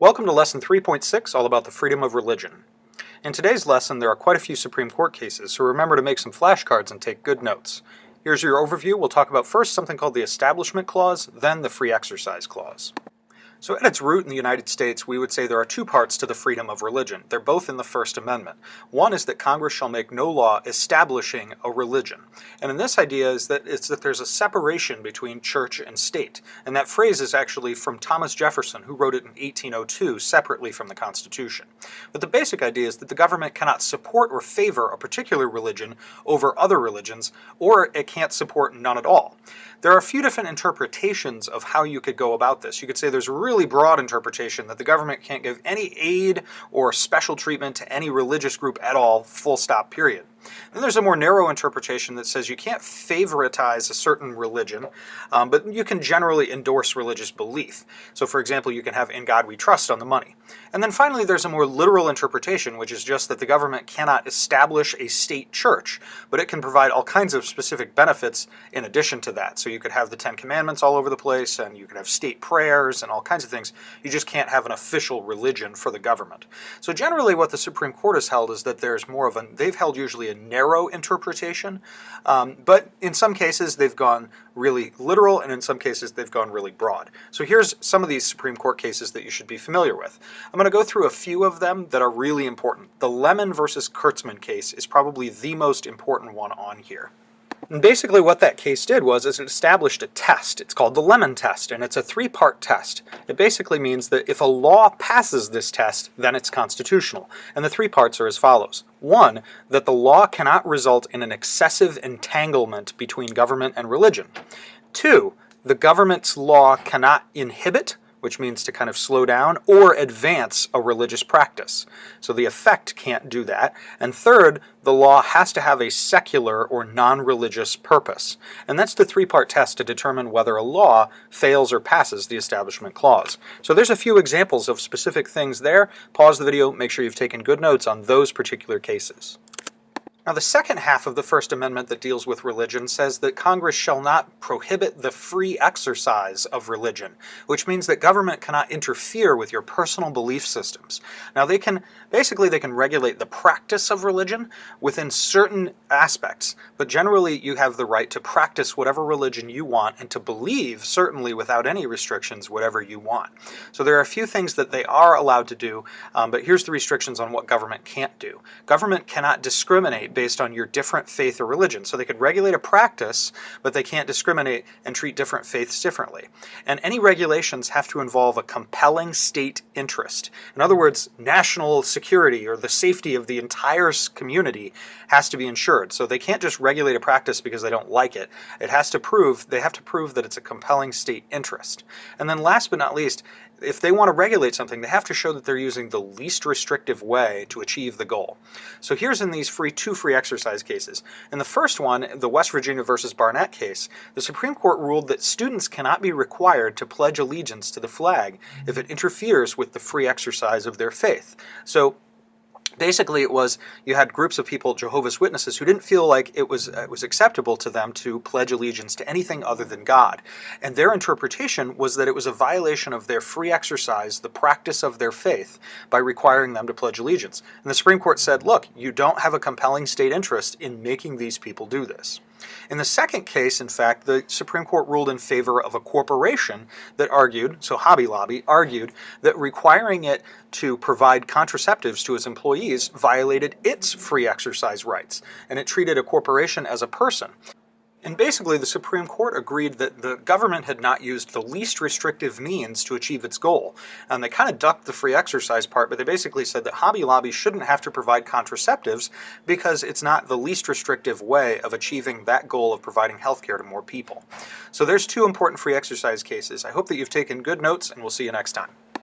Welcome to Lesson 3.6, all about the freedom of religion. In today's lesson, there are quite a few Supreme Court cases, so remember to make some flashcards and take good notes. Here's your overview. We'll talk about first something called the Establishment Clause, then the Free Exercise Clause. So at its root in the United States, we would say there are two parts to the freedom of religion. They're both in the First Amendment. One is that Congress shall make no law establishing a religion. And in this idea is that there's a separation between church and state. And that phrase is actually from Thomas Jefferson, who wrote it in 1802, separately from the Constitution. But the basic idea is that the government cannot support or favor a particular religion over other religions, or it can't support none at all. There are a few different interpretations of how you could go about this. You could say there's a really broad interpretation that the government can't give any aid or special treatment to any religious group at all, full stop, period. Then there's a more narrow interpretation that says you can't favoritize a certain religion, but you can generally endorse religious belief. So for example, you can have "In God We Trust" on the money. And then finally, there's a more literal interpretation, which is just that the government cannot establish a state church, but it can provide all kinds of specific benefits in addition to that. So you could have the Ten Commandments all over the place, and you could have state prayers and all kinds of things. You just can't have an official religion for the government. So generally what the Supreme Court has held is that there's more of they've held usually a narrow interpretation, but in some cases they've gone really literal, and in some cases they've gone really broad. So here's some of these Supreme Court cases that you should be familiar with. I'm going to go through a few of them that are really important. The Lemon versus Kurtzman case is probably the most important one on here. And basically what that case did was it established a test. It's called the Lemon test, and it's a three-part test. It basically means that if a law passes this test, then it's constitutional. And the three parts are as follows. One, that the law cannot result in an excessive entanglement between government and religion. Two, the government's law cannot inhibit, which means to kind of slow down, or advance a religious practice. So the effect can't do that. And third, the law has to have a secular or non-religious purpose. And that's the three-part test to determine whether a law fails or passes the Establishment Clause. So there's a few examples of specific things there. Pause the video, make sure you've taken good notes on those particular cases. Now, the second half of the First Amendment that deals with religion says that Congress shall not prohibit the free exercise of religion, which means that government cannot interfere with your personal belief systems. Now, they can regulate the practice of religion within certain aspects, but generally you have the right to practice whatever religion you want and to believe, certainly without any restrictions, whatever you want. So there are a few things that they are allowed to do, but here's the restrictions on what government can't do. Government cannot discriminate based on your different faith or religion. So they could regulate a practice, but they can't discriminate and treat different faiths differently. And any regulations have to involve a compelling state interest. In other words, national security or the safety of the entire community has to be ensured. So they can't just regulate a practice because they don't like it. They have to prove that it's a compelling state interest. And then last but not least, if they want to regulate something, they have to show that they're using the least restrictive way to achieve the goal. So here's in these two free exercise cases. In the first one, the West Virginia versus Barnett case, the Supreme Court ruled that students cannot be required to pledge allegiance to the flag if it interferes with the free exercise of their faith. So basically, you had groups of people, Jehovah's Witnesses, who didn't feel like it was acceptable to them to pledge allegiance to anything other than God. And their interpretation was that it was a violation of their free exercise, the practice of their faith, by requiring them to pledge allegiance. And the Supreme Court said, look, you don't have a compelling state interest in making these people do this. In the second case, in fact, the Supreme Court ruled in favor of a corporation that argued, so Hobby Lobby, argued that requiring it to provide contraceptives to its employees violated its free exercise rights, and it treated a corporation as a person. And basically, the Supreme Court agreed that the government had not used the least restrictive means to achieve its goal. And they kind of ducked the free exercise part, but they basically said that Hobby Lobby shouldn't have to provide contraceptives because it's not the least restrictive way of achieving that goal of providing health care to more people. So there's two important free exercise cases. I hope that you've taken good notes, and we'll see you next time.